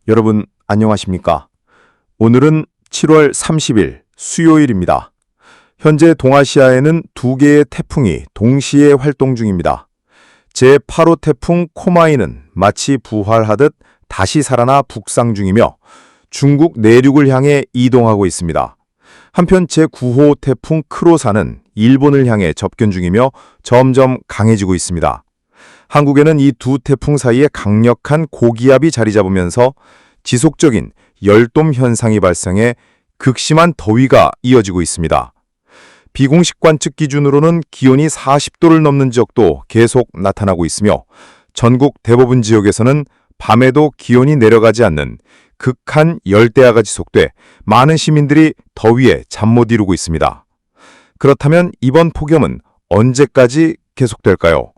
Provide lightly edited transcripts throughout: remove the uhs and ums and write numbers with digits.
여러분 안녕하십니까? 오늘은 7월 30일 수요일입니다. 현재 동아시아에는 두 개의 태풍이 동시에 활동 중입니다. 제8호 태풍 코마이는 마치 부활하듯 다시 살아나 북상 중이며 중국 내륙을 향해 이동하고 있습니다. 한편 제9호 태풍 크로사는 일본을 향해 접근 중이며 점점 강해지고 있습니다. 한국에는 이 두 태풍 사이에 강력한 고기압이 자리 잡으면서 지속적인 열돔 현상이 발생해 극심한 더위가 이어지고 있습니다. 비공식 관측 기준으로는 기온이 40도를 넘는 지역도 계속 나타나고 있으며 전국 대부분 지역에서는 밤에도 기온이 내려가지 않는 극한 열대야가 지속돼 많은 시민들이 더위에 잠 못 이루고 있습니다. 그렇다면 이번 폭염은 언제까지 계속될까요?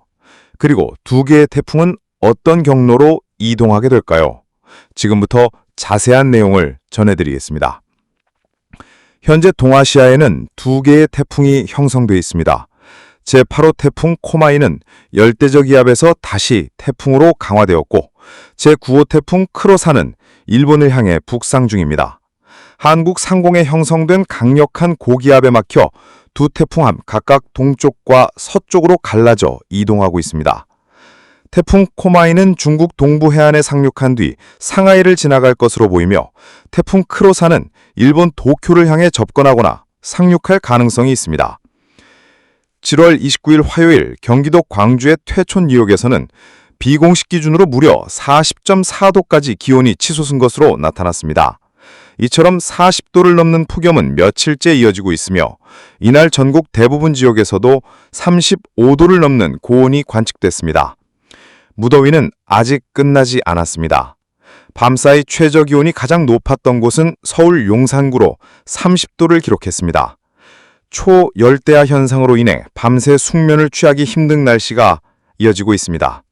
그리고 두 개의 태풍은 어떤 경로로 이동하게 될까요? 지금부터 자세한 내용을 전해드리겠습니다. 현재 동아시아에는 두 개의 태풍이 형성되어 있습니다. 제8호 태풍 코마이는 열대적 기압에서 다시 태풍으로 강화되었고 제9호 태풍 크로사는 일본을 향해 북상 중입니다. 한국 상공에 형성된 강력한 고기압에 막혀 두 태풍함 각각 동쪽과 서쪽으로 갈라져 이동하고 있습니다. 태풍 코마이는 중국 동부 해안에 상륙한 뒤 상하이를 지나갈 것으로 보이며 태풍 크로사는 일본 도쿄를 향해 접근하거나 상륙할 가능성이 있습니다. 7월 29일 화요일 경기도 광주의 퇴촌 지역에서는 비공식 기준으로 무려 40.4도까지 기온이 치솟은 것으로 나타났습니다. 이처럼 40도를 넘는 폭염은 며칠째 이어지고 있으며 이날 전국 대부분 지역에서도 35도를 넘는 고온이 관측됐습니다. 무더위는 아직 끝나지 않았습니다. 밤사이 최저기온이 가장 높았던 곳은 서울 용산구로 30도를 기록했습니다. 초열대야 현상으로 인해 밤새 숙면을 취하기 힘든 날씨가 이어지고 있습니다.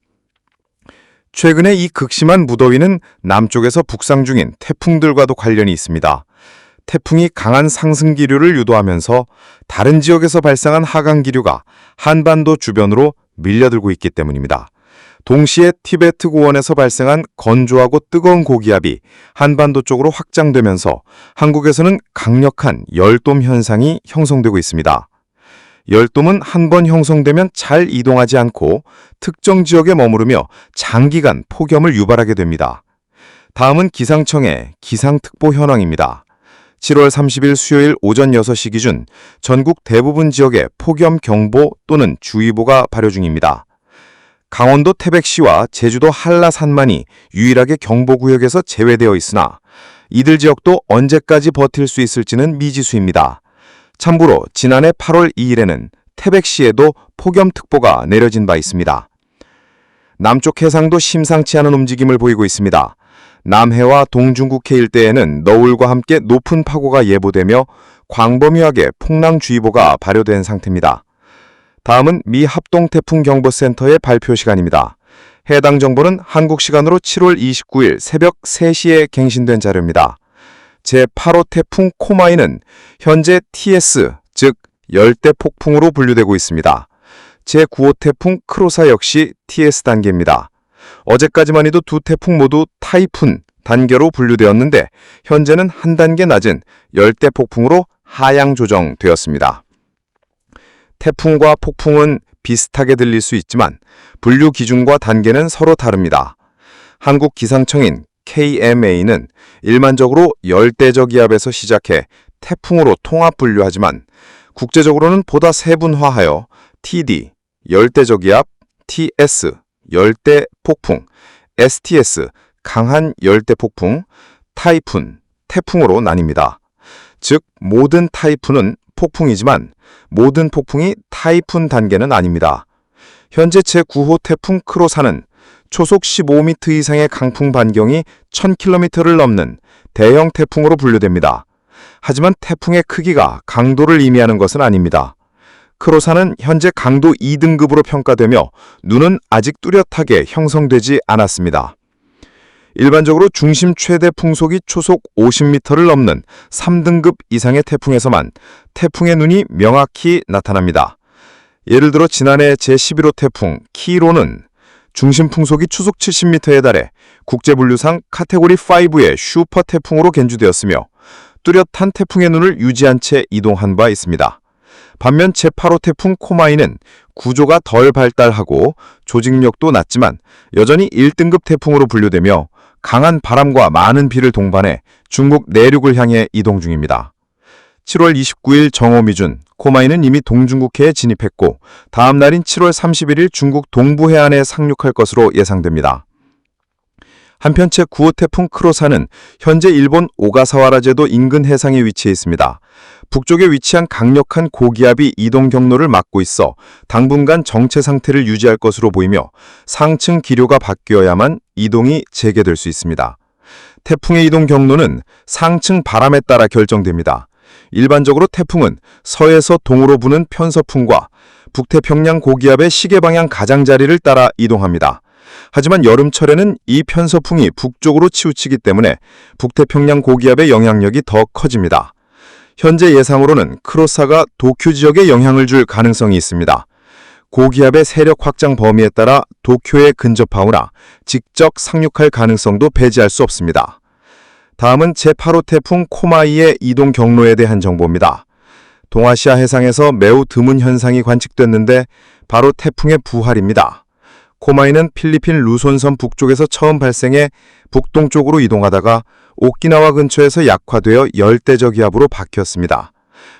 최근에 이 극심한 무더위는 남쪽에서 북상 중인 태풍들과도 관련이 있습니다. 태풍이 강한 상승 기류를 유도하면서 다른 지역에서 발생한 하강 기류가 한반도 주변으로 밀려들고 있기 때문입니다. 동시에 티베트 고원에서 발생한 건조하고 뜨거운 고기압이 한반도 쪽으로 확장되면서 한국에서는 강력한 열돔 현상이 형성되고 있습니다. 열돔은 한 번 형성되면 잘 이동하지 않고 특정 지역에 머무르며 장기간 폭염을 유발하게 됩니다. 다음은 기상청의 기상특보 현황입니다. 7월 30일 수요일 오전 6시 기준 전국 대부분 지역에 폭염경보 또는 주의보가 발효 중입니다. 강원도 태백시와 제주도 한라산만이 유일하게 경보구역에서 제외되어 있으나 이들 지역도 언제까지 버틸 수 있을지는 미지수입니다. 참고로 지난해 8월 2일에는 태백시에도 폭염특보가 내려진 바 있습니다. 남쪽 해상도 심상치 않은 움직임을 보이고 있습니다. 남해와 동중국해 일대에는 너울과 함께 높은 파고가 예보되며 광범위하게 풍랑주의보가 발효된 상태입니다. 다음은 미 합동태풍경보센터의 발표 시간입니다. 해당 정보는 한국 시간으로 7월 29일 새벽 3시에 갱신된 자료입니다. 제8호 태풍 코마이는 현재 TS, 즉 열대폭풍으로 분류되고 있습니다. 제9호 태풍 크로사 역시 TS 단계입니다. 어제까지만 해도 두 태풍 모두 타이푼 단계로 분류되었는데 현재는 한 단계 낮은 열대폭풍으로 하향 조정되었습니다. 태풍과 폭풍은 비슷하게 들릴 수 있지만 분류 기준과 단계는 서로 다릅니다. 한국 기상청인 KMA는 일반적으로 열대적 기압에서 시작해 태풍으로 통합 분류하지만 국제적으로는 보다 세분화하여 TD, 열대적 기압, TS, 열대폭풍, STS, 강한 열대폭풍, 타이푼, 태풍으로 나뉩니다. 즉 모든 타이푼은 폭풍이지만 모든 폭풍이 타이푼 단계는 아닙니다. 현재 제9호 태풍 크로사는 초속 15m 이상의 강풍 반경이 1000km를 넘는 대형 태풍으로 분류됩니다. 하지만 태풍의 크기가 강도를 의미하는 것은 아닙니다. 크로사는 현재 강도 2등급으로 평가되며 눈은 아직 뚜렷하게 형성되지 않았습니다. 일반적으로 중심 최대 풍속이 초속 50m를 넘는 3등급 이상의 태풍에서만 태풍의 눈이 명확히 나타납니다. 예를 들어 지난해 제11호 태풍 키로는 중심 풍속이 추속 70m에 달해 국제분류상 카테고리 5의 슈퍼 태풍으로 견주되었으며 뚜렷한 태풍의 눈을 유지한 채 이동한 바 있습니다. 반면 제8호 태풍 코마이는 구조가 덜 발달하고 조직력도 낮지만 여전히 1등급 태풍으로 분류되며 강한 바람과 많은 비를 동반해 중국 내륙을 향해 이동 중입니다. 7월 29일 정오 미준, 코마이는 이미 동중국해에 진입했고 다음 날인 7월 31일 중국 동부 해안에 상륙할 것으로 예상됩니다. 한편 제9호 태풍 크로사는 현재 일본 오가사와라 제도 인근 해상에 위치해 있습니다. 북쪽에 위치한 강력한 고기압이 이동 경로를 막고 있어 당분간 정체 상태를 유지할 것으로 보이며 상층 기류가 바뀌어야만 이동이 재개될 수 있습니다. 태풍의 이동 경로는 상층 바람에 따라 결정됩니다. 일반적으로 태풍은 서에서 동으로 부는 편서풍과 북태평양 고기압의 시계 방향 가장자리를 따라 이동합니다. 하지만 여름철에는 이 편서풍이 북쪽으로 치우치기 때문에 북태평양 고기압의 영향력이 더 커집니다. 현재 예상으로는 크로사가 도쿄 지역에 영향을 줄 가능성이 있습니다. 고기압의 세력 확장 범위에 따라 도쿄에 근접하거나 직접 상륙할 가능성도 배제할 수 없습니다. 다음은 제8호 태풍 코마이의 이동 경로에 대한 정보입니다. 동아시아 해상에서 매우 드문 현상이 관측됐는데 바로 태풍의 부활입니다. 코마이는 필리핀 루손섬 북쪽에서 처음 발생해 북동쪽으로 이동하다가 오키나와 근처에서 약화되어 열대저기압으로 바뀌었습니다.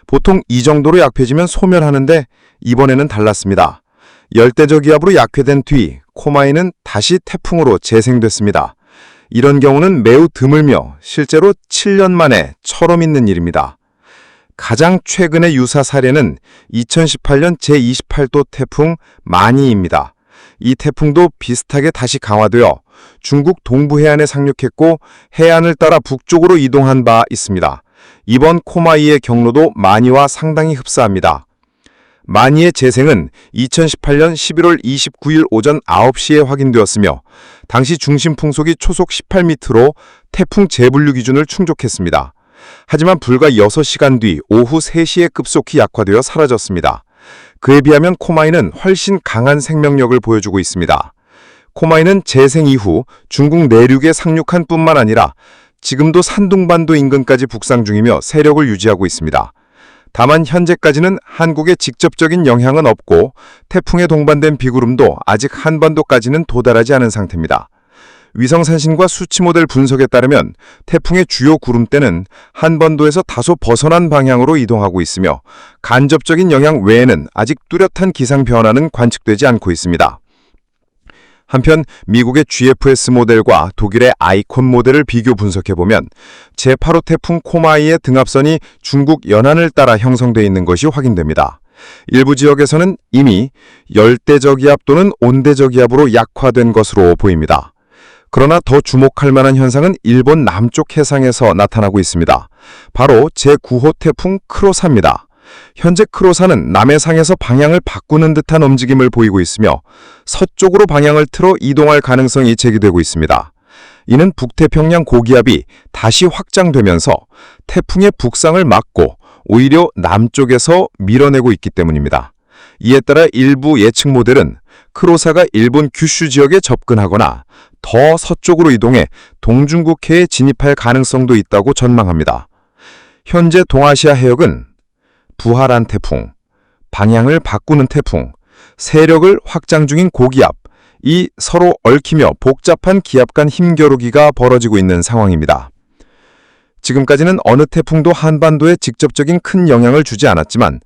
보통 이 정도로 약해지면 소멸하는데 이번에는 달랐습니다. 열대저기압으로 약화된 뒤 코마이는 다시 태풍으로 재생됐습니다. 이런 경우는 매우 드물며 실제로 7년 만에 처음 있는 일입니다. 가장 최근의 유사 사례는 2018년 제28도 태풍 마니입니다. 이 태풍도 비슷하게 다시 강화되어 중국 동부 해안에 상륙했고 해안을 따라 북쪽으로 이동한 바 있습니다. 이번 코마이의 경로도 마니와 상당히 흡사합니다. 마니의 재생은 2018년 11월 29일 오전 9시에 확인되었으며 당시 중심 풍속이 초속 18m로 태풍 재분류 기준을 충족했습니다. 하지만 불과 6시간 뒤 오후 3시에 급속히 약화되어 사라졌습니다. 그에 비하면 코마이는 훨씬 강한 생명력을 보여주고 있습니다. 코마이는 재생 이후 중국 내륙에 상륙한 뿐만 아니라 지금도 산둥반도 인근까지 북상 중이며 세력을 유지하고 있습니다. 다만 현재까지는 한국에 직접적인 영향은 없고 태풍에 동반된 비구름도 아직 한반도까지는 도달하지 않은 상태입니다. 위성사진과 수치 모델 분석에 따르면 태풍의 주요 구름대는 한반도에서 다소 벗어난 방향으로 이동하고 있으며 간접적인 영향 외에는 아직 뚜렷한 기상 변화는 관측되지 않고 있습니다. 한편 미국의 GFS 모델과 독일의 아이콘 모델을 비교 분석해보면 제8호 태풍 코마이의 등압선이 중국 연안을 따라 형성되어 있는 것이 확인됩니다. 일부 지역에서는 이미 열대저기압 또는 온대저기압으로 약화된 것으로 보입니다. 그러나 더 주목할 만한 현상은 일본 남쪽 해상에서 나타나고 있습니다. 바로 제9호 태풍 크로사입니다. 현재 크로사는 남해상에서 방향을 바꾸는 듯한 움직임을 보이고 있으며 서쪽으로 방향을 틀어 이동할 가능성이 제기되고 있습니다. 이는 북태평양 고기압이 다시 확장되면서 태풍의 북상을 막고 오히려 남쪽에서 밀어내고 있기 때문입니다. 이에 따라 일부 예측 모델은 크로사가 일본 규슈 지역에 접근하거나 더 서쪽으로 이동해 동중국해에 진입할 가능성도 있다고 전망합니다. 현재 동아시아 해역은 부활한 태풍, 방향을 바꾸는 태풍, 세력을 확장 중인 고기압, 이 서로 얽히며 복잡한 기압 간 힘겨루기가 벌어지고 있는 상황입니다. 지금까지는 어느 태풍도 한반도에 직접적인 큰 영향을 주지 않았지만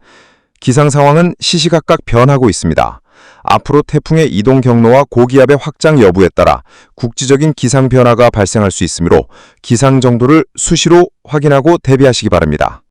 기상 상황은 시시각각 변하고 있습니다. 앞으로 태풍의 이동 경로와 고기압의 확장 여부에 따라 국지적인 기상 변화가 발생할 수 있으므로 기상 정도를 수시로 확인하고 대비하시기 바랍니다.